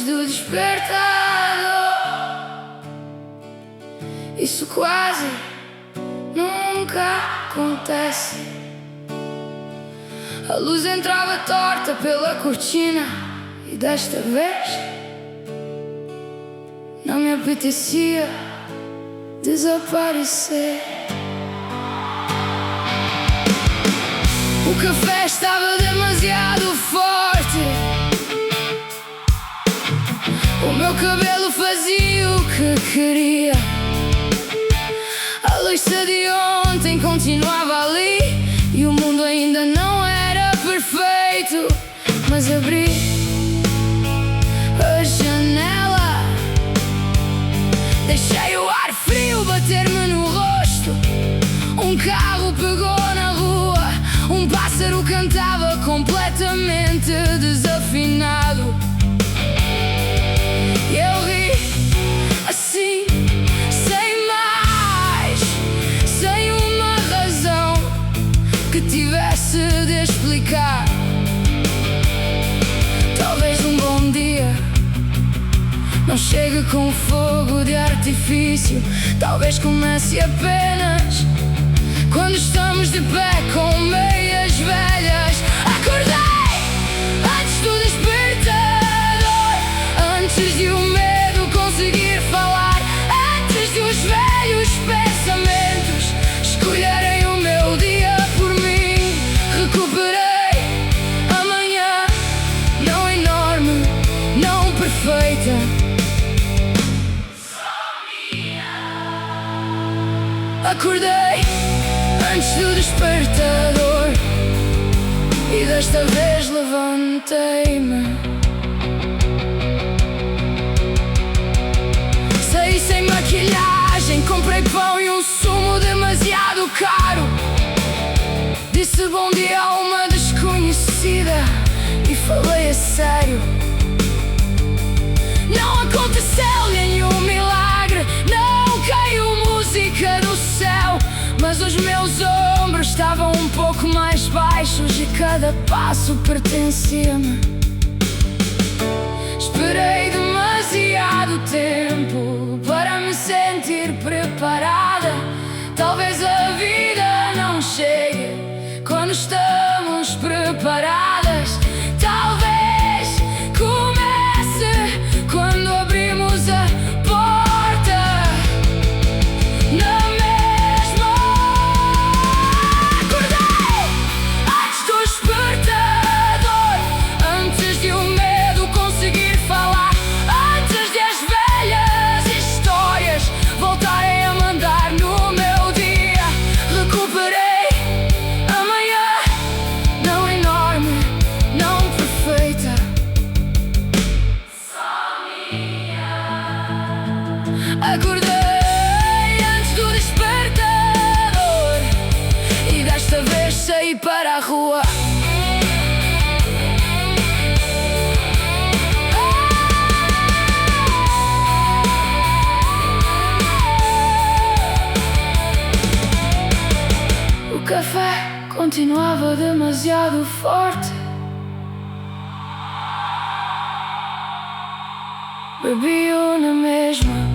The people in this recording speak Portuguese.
antes do despertador. Isso quase nunca acontece. A luz entrava torta pela cortina e desta vez não me apetecia desaparecer. O café estava demasiado forte. O meu cabelo fazia o que queria. A louça de ontem continuava ali e o mundo ainda não era perfeito. Mas abri a janela, deixei o ar frio bater-me no rosto. Um carro pegou na rua, um pássaro cantava completamente desafinado. E eu ri assim, sem mais, sem uma razão que tivesse de explicar. Talvez um bom dia não chegue com fogo de artifício. Talvez comece apenas quando estamos de pé com meias velhas. Acordei antes do despertador, antes de o medo conseguir falar, antes de os velhos pensamentos escolherem o meu dia por mim. Recuperei a manhã, não enorme, não perfeita, acordei antes do despertador e desta vez levantei-me. Saí sem maquilhagem, comprei pão e um sumo demasiado caro. Disse bom dia a uma desconhecida e falei a sério. Não aconteceu nenhum milagre, não caiu música do céu, mas os meus ombros estavam um pouco mais baixos e cada passo pertencia-me. Esperei demasiado tempo para me sentir preparada. Talvez a vida não chegue quando estamos preparadas. Talvez comece quando abrimos a porta. Na mesma acordei antes do despertador, antes de o medo conseguir falar, antes de as velhas histórias voltarem a mandar no meu dia. Recuperei a manhã, não enorme, não perfeita, só minha. Acordei antes do despertador e desta vez saí para a rua. O café continuava demasiado forte. Bebi-o na mesma.